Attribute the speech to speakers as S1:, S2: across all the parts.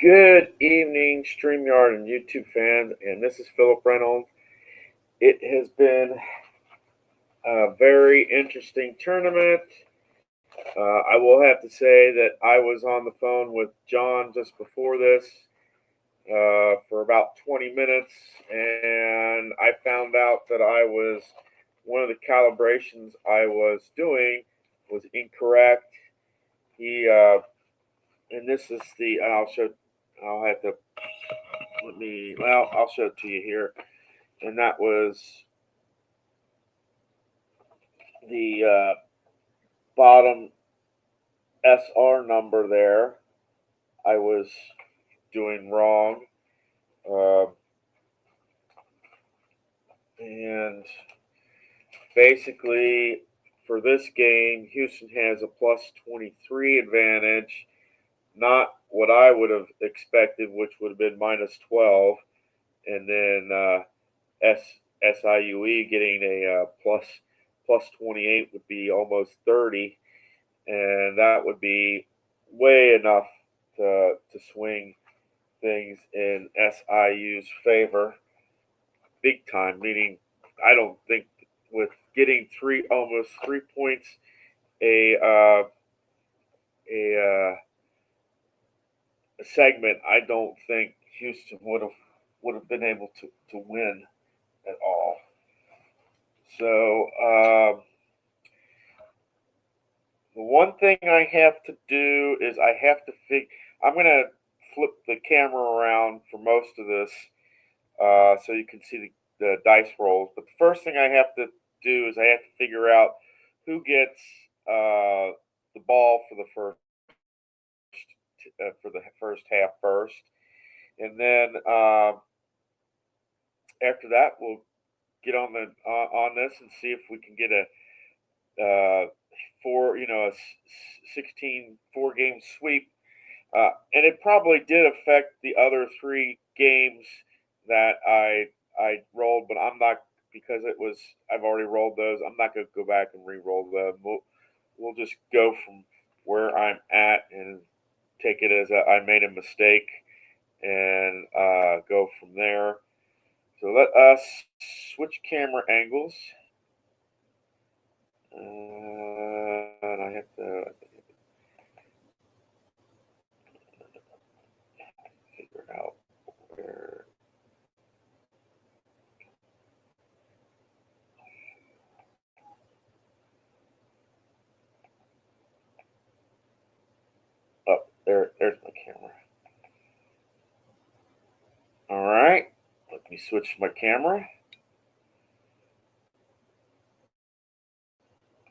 S1: Good evening, StreamYard and YouTube fans, and this is Philip Reynolds. It has been a very interesting tournament. I will have to say that I was on the phone with John just before this for about 20 minutes, and I found out that one of the calibrations I was doing was incorrect. And this is I'll have to, I'll show it to you here. And that was the bottom SR number there. I was doing wrong. And basically, for this game, Houston has a plus 23 advantage, not what I would have expected, which would have been minus 12. And then SIUE getting a plus 28 would be almost 30. And that would be way enough to swing things in SIU's favor big time. Meaning, I don't think with getting almost 3 points a segment, I don't think Houston would have been able to win at all. So the one thing I have to do is I'm going to flip the camera around for most of this so you can see the dice rolls. But the first thing I have to do is I have to figure out who gets the ball for the first half first. And then after that, we'll get on this and see if we can get a 16 4-game sweep. And it probably did affect the other 3 games that I rolled, but I'm not, because I've already rolled those. I'm not going to go back and re-roll them. We'll just go from where I'm at and take it as I made a mistake and go from there. So let us switch camera angles. And I have to figure out where. Oh, there's my camera. All right, let me switch my camera.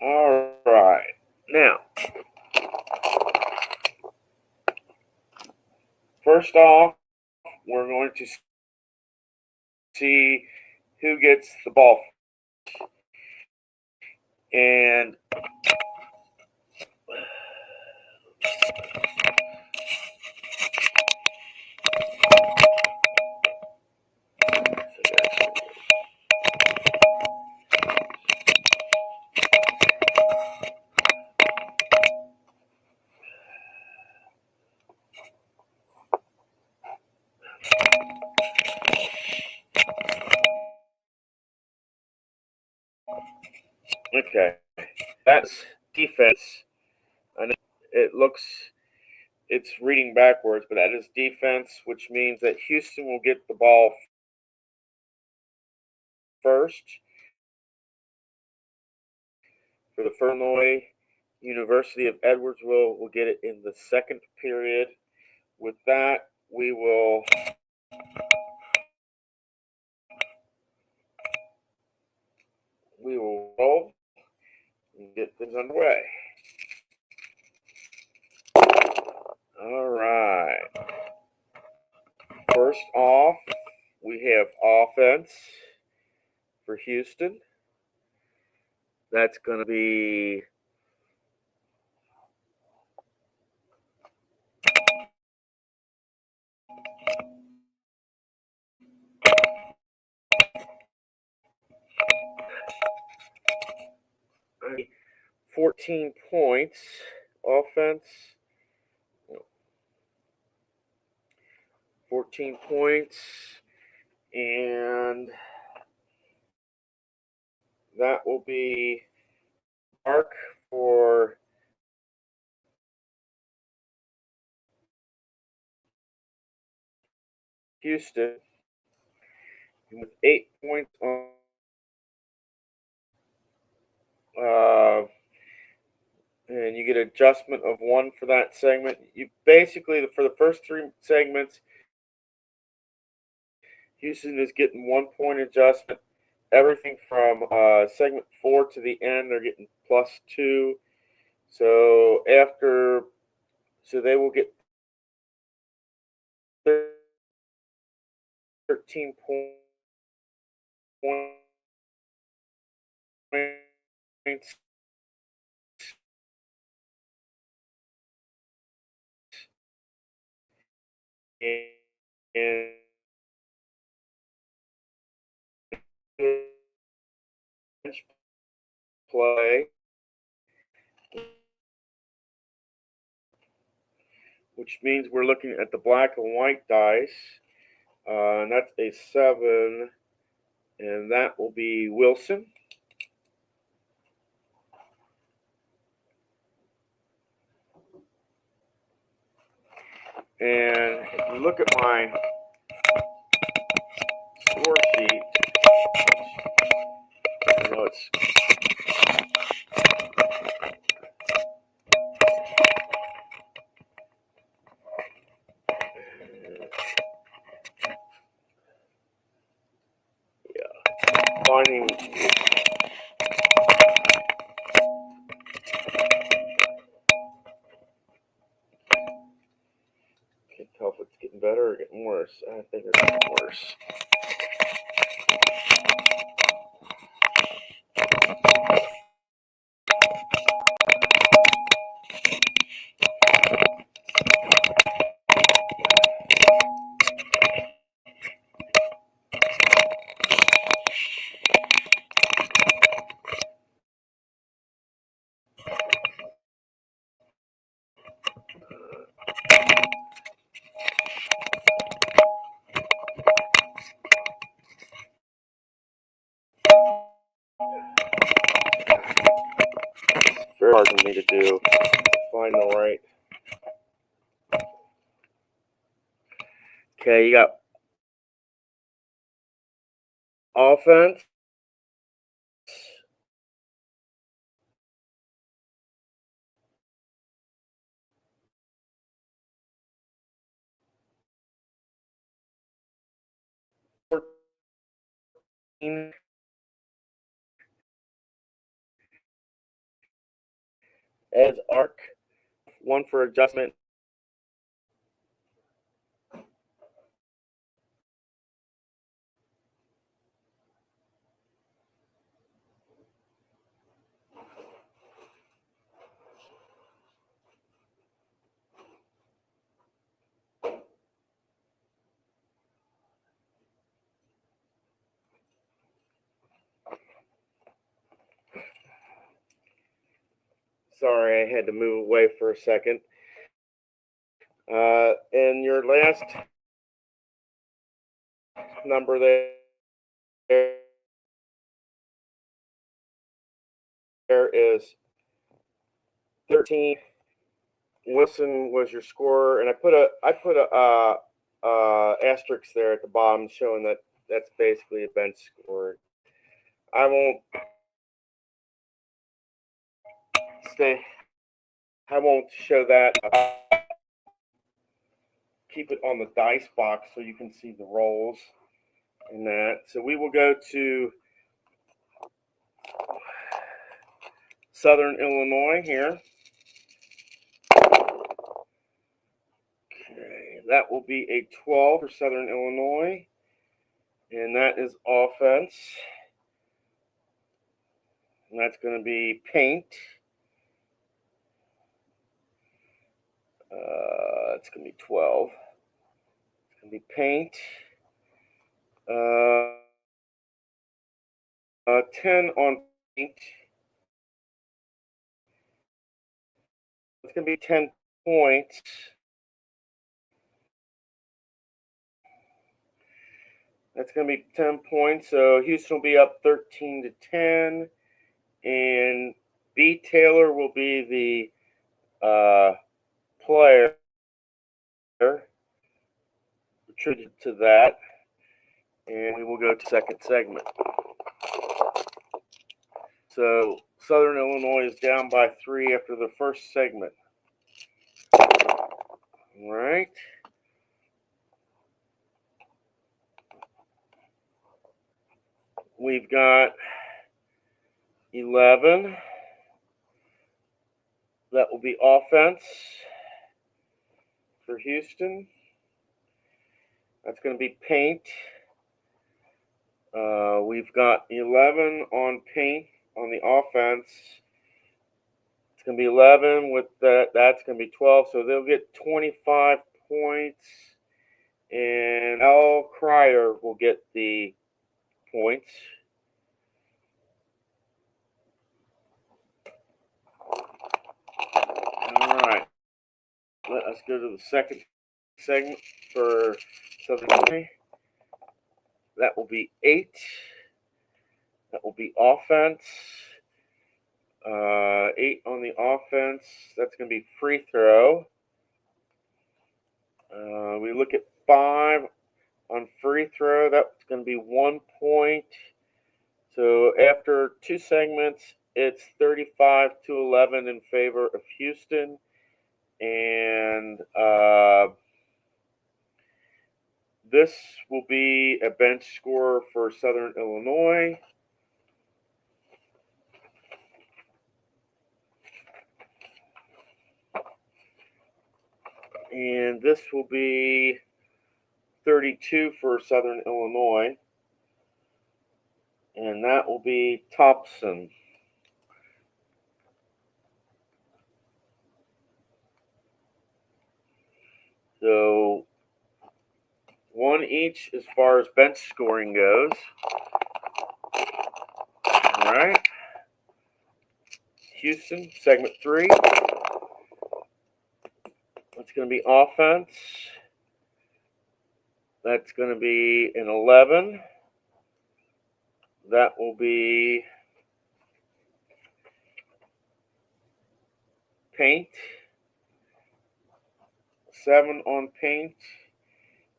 S1: All right, now, first off, we're going to see who gets the ball. And okay, that's defense. I know it's reading backwards, but that is defense, which means that Houston will get the ball first. For the Illinois, University of Edwardsville will get it in the second period. With that, we will roll and get things underway. All right. First off, we have offense for Houston. That's going to be $14 points. Offense. 14 points, and that will be mark for Houston with 8 points on. And you get an adjustment of 1 for that segment. You basically, for the first 3 segments, Houston is getting 1 point adjustment. Everything from segment 4 to the end, they're getting +2. So they will get 13 points. And play, which means we're looking at the black and white dice, and that's a 7, and that will be Wilson. And if you look at my score sheet, I know it's finding. Can't tell if it's getting better or getting worse. I think it's getting worse. It's very hard for me to do. Find the right. Okay, you got offense. As arc, 1 for adjustment. Sorry, I had to move away for a second. And your last number there is 13. Wilson was your scorer, and I put a asterisk there at the bottom showing that that's basically a bench score. I won't show that. Keep it on the dice box so you can see the rolls and that. So we will go to Southern Illinois here. Okay, that will be a 12 for Southern Illinois, and that is offense. And that's going to be paint. It's going to be 12. It's going to be paint. 10 on paint. It's going to be 10 points. That's going to be 10 points. So Houston will be up 13-10, and B. Taylor will be the player attributed to that. And we will go to second segment. So Southern Illinois is down by 3 after the first segment. All right. We've got 11. That will be offense for Houston. That's going to be paint. We've got 11 on paint on the offense. It's going to be 11 with that. That's going to be 12. So they'll get 25 points. And Al Cryer will get the points. All right. Let us go to the second segment for Southern Illinois. That will be 8. That will be offense. 8 on the offense. That's going to be free throw. We look at 5 on free throw. That's going to be 1 point. So after 2 segments, it's 35-11 in favor of Houston. And this will be a bench score for Southern Illinois. And this will be 32 for Southern Illinois. And that will be Thompson. So 1 each as far as bench scoring goes. All right. Houston, segment 3. That's going to be offense. That's going to be an 11. That will be paint. 7 on paint.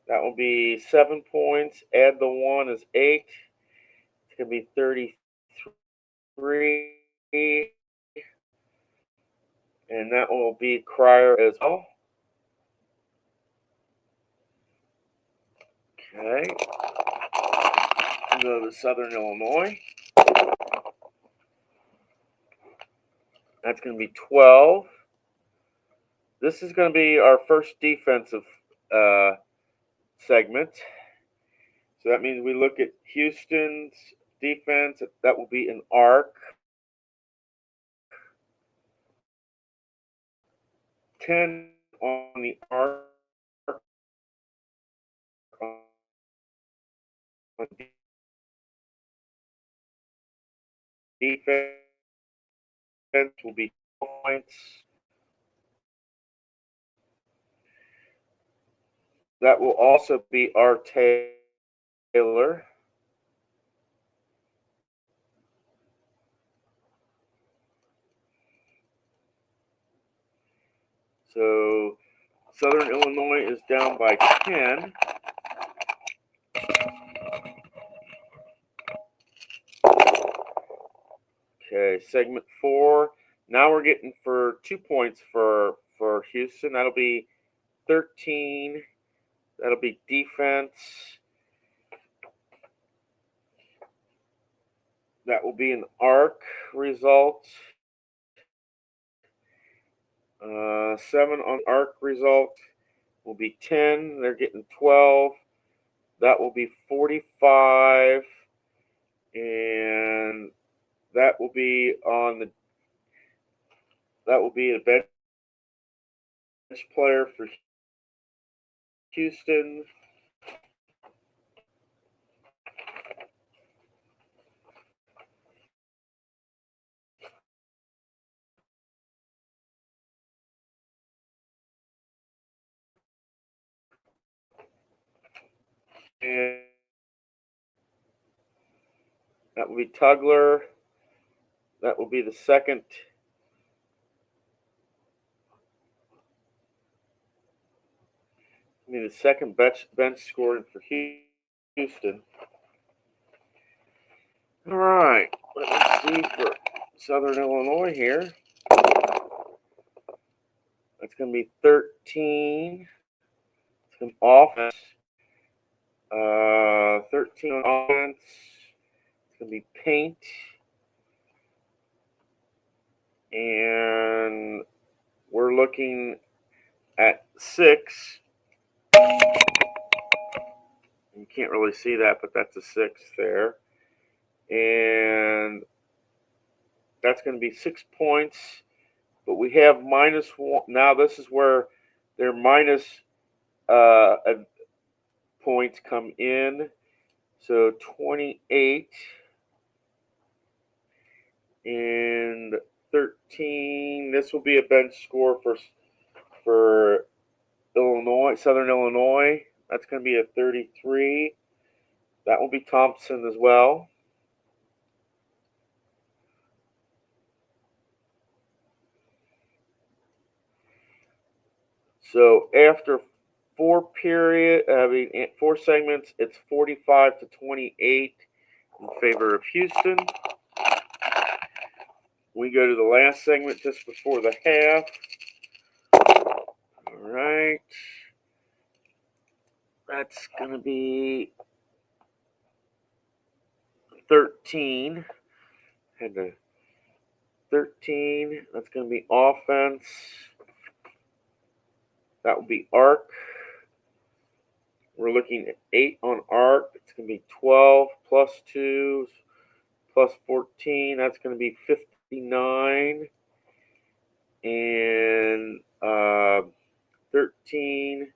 S1: That will be 7 points. Add the 1 is 8. It's going to be 33. And that will be Cryer as well. Okay. Go to Southern Illinois. That's going to be 12. This is going to be our first defensive segment. So that means we look at Houston's defense. That will be an arc. 10 on the arc. On defense will be 12 points. That will also be our Taylor. So Southern Illinois is down by 10. Okay, segment 4. Now we're getting for 2 points for Houston. That'll be 13. That'll be defense. That will be an arc result. 7 on arc result will be 10. They're getting 12. That will be 45. And that will be a bench player for Houston. And That will be Tugler. That will be the second. The second bench scoring for Houston. All right, let's see for Southern Illinois here. That's going to be 13. It's going to be offense. 13 on offense. It's going to be paint. And we're looking at 6. You can't really see that, but that's a 6 there. And that's going to be 6 points. But we have -1. Now this is where their minus points come in. So 28 and 13. This will be a bench score for Illinois, Southern Illinois. That's going to be a 33. That will be Thompson as well. So after 4 segments, it's 45-28 in favor of Houston. We go to the last segment just before the half. All right. That's going to be 13. Had to 13. That's going to be offense. That will be arc. We're looking at 8 on arc. It's going to be 12 plus 2 plus 14. That's going to be 59. And 13.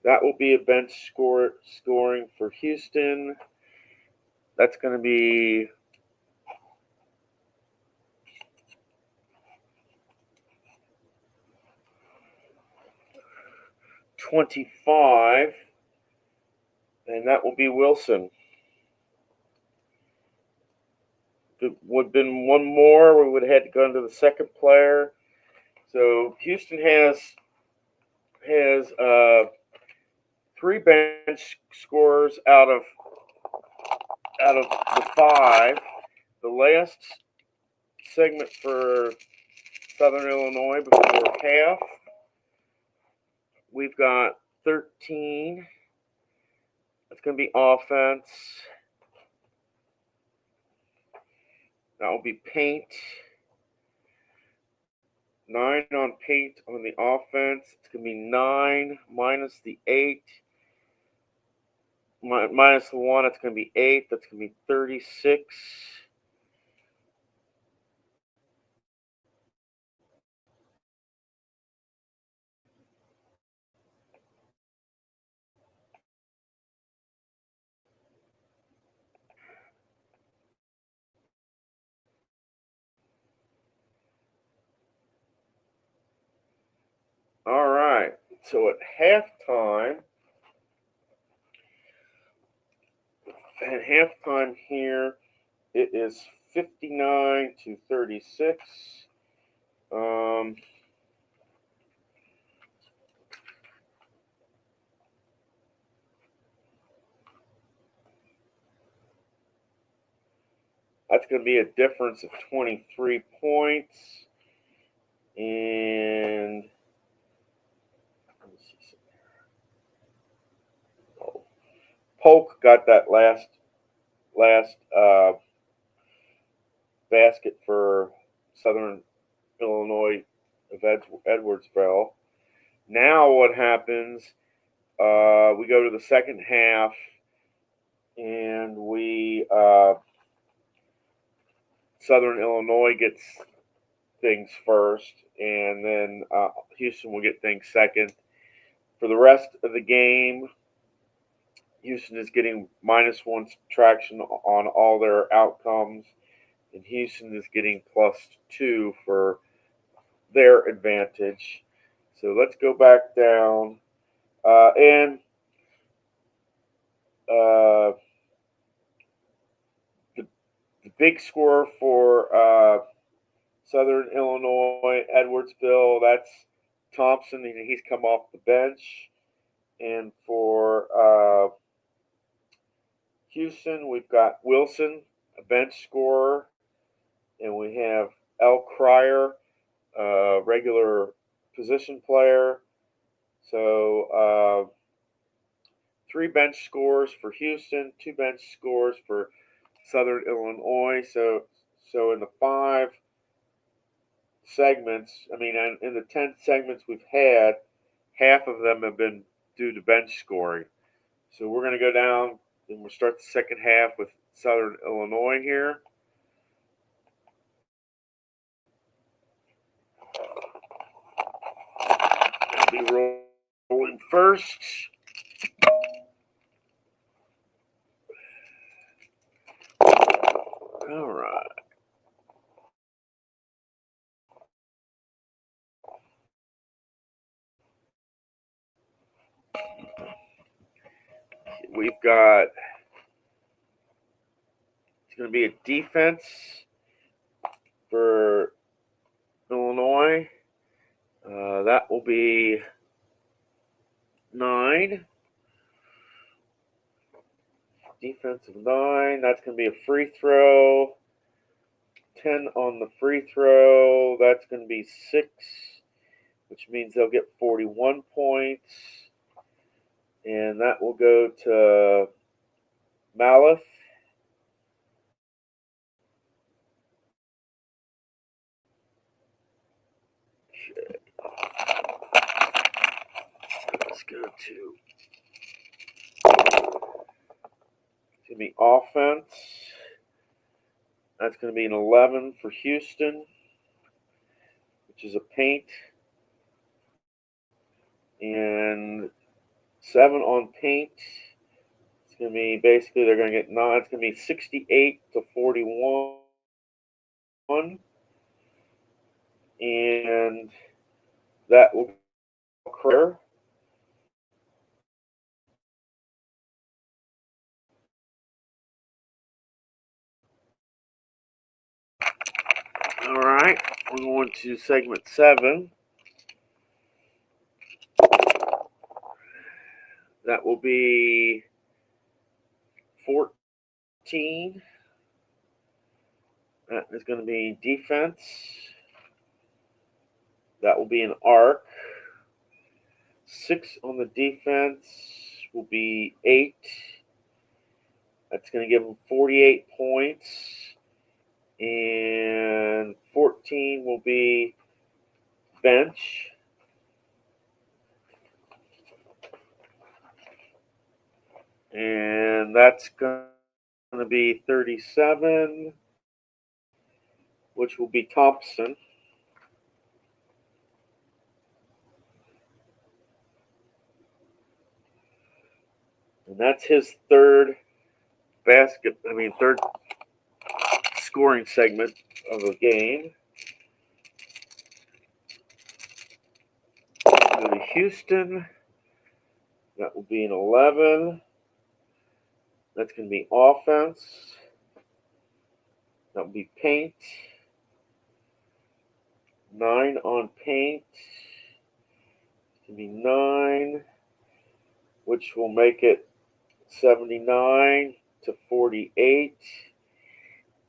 S1: That will be a bench scoring for Houston. That's going to be 25. And that will be Wilson. If it would have been one more, we would have had to go into the second player. So Houston has 3 bench scorers out of the 5. The last segment for Southern Illinois before half, we've got 13. That's going to be offense. That will be paint. 9 on paint on the offense. It's going to be 9 minus the 8. Minus the 1, it's going to be 8. That's going to be 36. All right. So at halftime, here, it is 59-36. That's going to be a difference of 23 points. And let me see something. Polk got that last basket for Southern Illinois of Edwardsville. Now what happens? We go to the second half, and Southern Illinois gets things first, and then Houston will get things second. For the rest of the game, Houston is getting -1 subtraction on all their outcomes, and Houston is getting +2 for their advantage. So let's go back down. And the big score for Southern Illinois, Edwardsville. That's Thompson, and he's come off the bench. And for Houston, we've got Wilson, a bench scorer, and we have L. Cryer, a regular position player. So 3 bench scores for Houston, 2 bench scores for Southern Illinois. So in the 5 segments, in the 10 segments we've had, half of them have been due to bench scoring. So we're going to go down and we'll start the second half with Southern Illinois here. I'll be rolling first. All right. We've got, it's going to be a defense for Illinois. That will be 9. Defensive 9. That's going to be a free throw. 10 on the free throw. That's going to be 6, which means they'll get 41 points. And that will go to Maleth. Let's go to, it's going to be offense. That's going to be an 11 for Houston, which is a paint. And 7 on paint. It's going to be basically, they're going to get 9. It's going to be 68 to 41. And that will occur. All right, we're going to segment 7. That will be 14. That is going to be defense. That will be an arc. 6 on the defense will be 8. That's going to give them 48 points. And 14 will be bench. And that's going to be 37, which will be Thompson. And that's his third scoring segment of the game. Go to Houston. That will be an 11. That's going to be offense. That will be paint. 9 on paint. It's going to be 9, which will make it 79 to 48.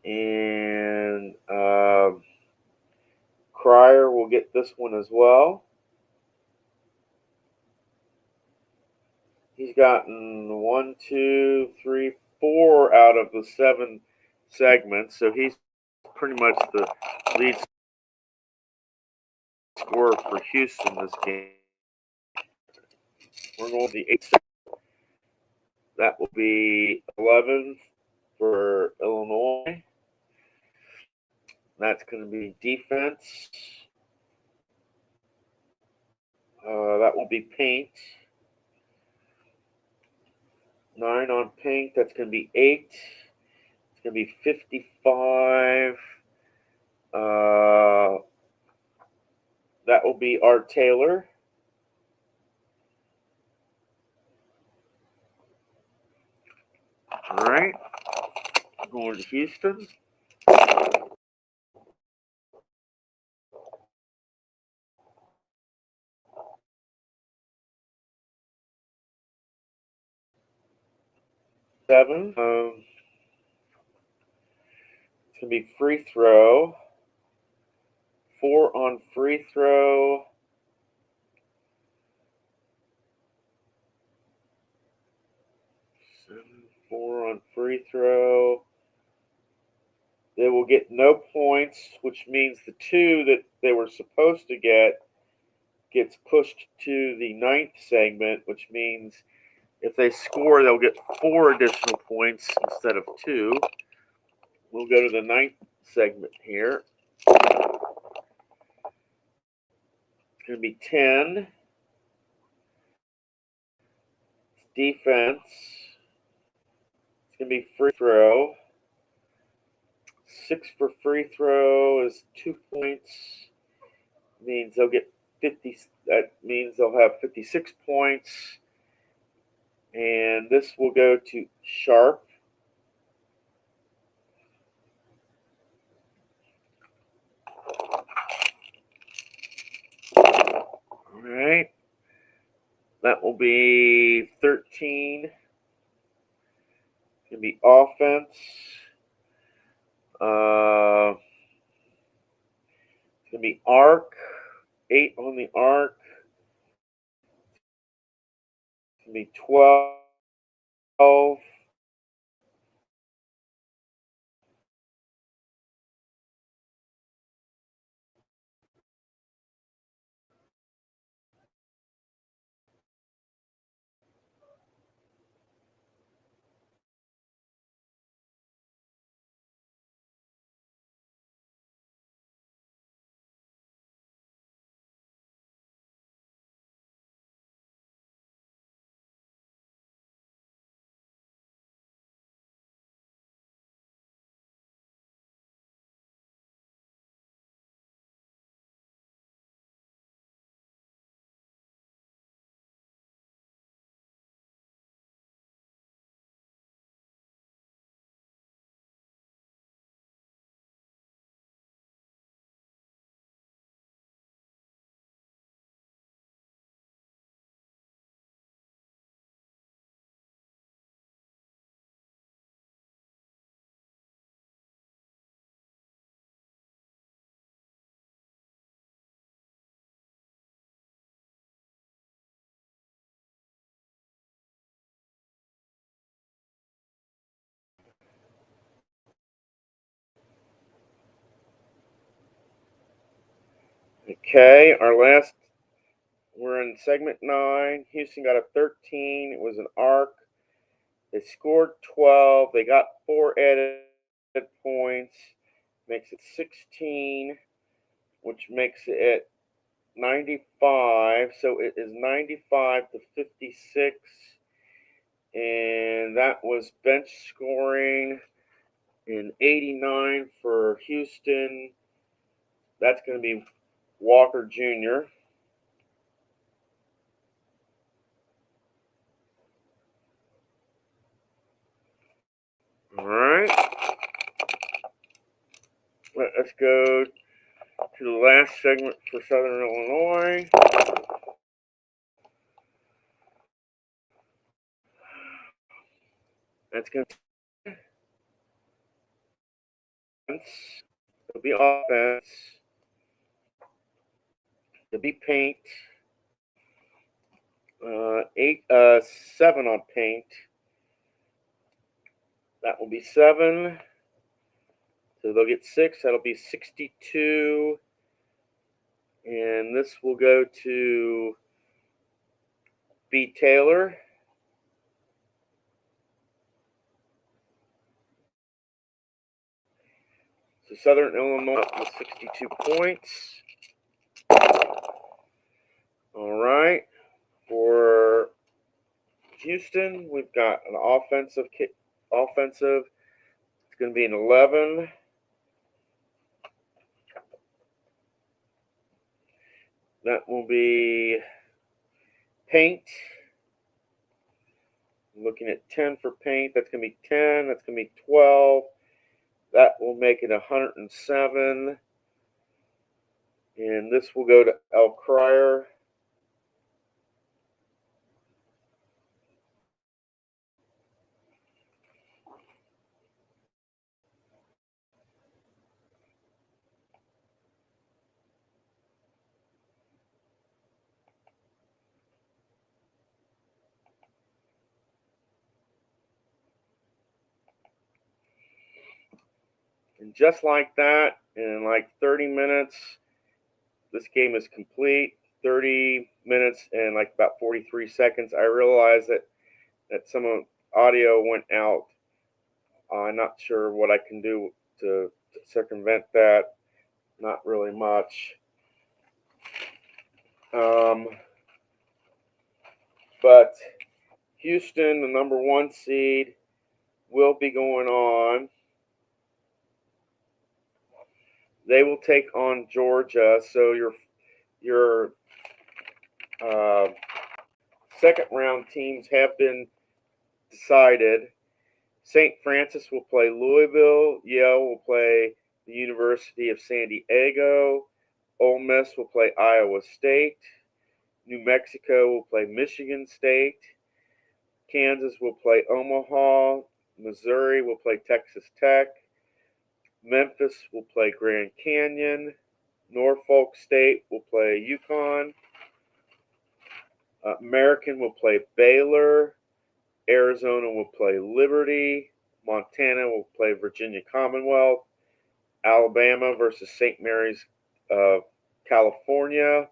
S1: And Cryer will get this one as well. He's gotten 1, 2, 3, 4 out of the 7 segments, so he's pretty much the lead scorer for Houston this game. We're going to the 8. That will be 11 for Illinois. That's going to be defense. That will be paint. 9 on paint. That's going to be 8. It's going to be 55. That will be Art Taylor. All right. Going to Houston. 7. It's going to be free throw. 4 on free throw. 7, 4 on free throw. They will get no points, which means the 2 that they were supposed to get gets pushed to the 9th segment, which means if they score, they'll get 4 additional points instead of 2. We'll go to the 9th segment here. It's going to be 10. It's defense. It's going to be free throw. 6 for free throw is 2 points. Means they'll get 50. That means they'll have 56 points. And this will go to Sharp. All right. That will be 13. It's going to be offense. It's going to be arc. 8 on the arc. It's going to be 12. Okay, we're in segment 9. Houston got a 13. It was an arc. They scored 12. They got 4 added points. Makes it 16, which makes it 95. So it is 95 to 56. And that was bench scoring in 89 for Houston. That's going to be Walker Jr. All right. Let's go to the last segment for Southern Illinois. That's going to be offense. It'll be paint. 7 on paint. That will be 7. So they'll get 6. That'll be 62. And this will go to B. Taylor. So Southern Illinois with 62 points. All right. For Houston, we've got an offensive. It's going to be an 11. That will be paint. I'm looking at 10 for paint. That's going to be 10. That's going to be 12. That will make it 107. And this will go to L. Cryer. And just like that, in like 30 minutes, this game is complete. 30 minutes and like about 43 seconds, I realized that some audio went out. I'm not sure what I can do to circumvent that. Not really much. But Houston, the number 1 seed, will be going on. They will take on Georgia. So your second round teams have been decided. St. Francis will play Louisville. Yale will play the University of San Diego. Ole Miss will play Iowa State. New Mexico will play Michigan State. Kansas will play Omaha. Missouri will play Texas Tech. Memphis will play Grand Canyon. Norfolk State will play UConn. American will play Baylor. Arizona will play Liberty. Montana will play Virginia Commonwealth. Alabama versus St. Mary's of California.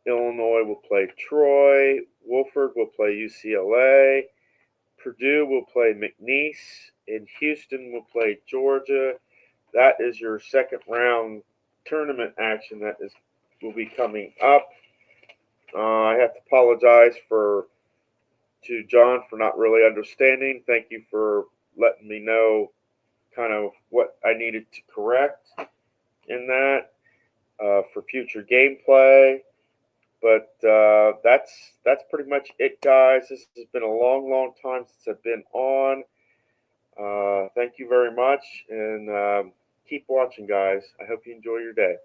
S1: Illinois will play Troy. Wofford will play UCLA. Purdue will play McNeese. And Houston will play Georgia. That is your second round tournament action that will be coming up. I have to apologize to John for not really understanding. Thank you for letting me know kind of what I needed to correct in that for future gameplay. But that's pretty much it, guys. This has been a long time since I've been on. Thank you very much, and keep watching, guys. I hope you enjoy your day.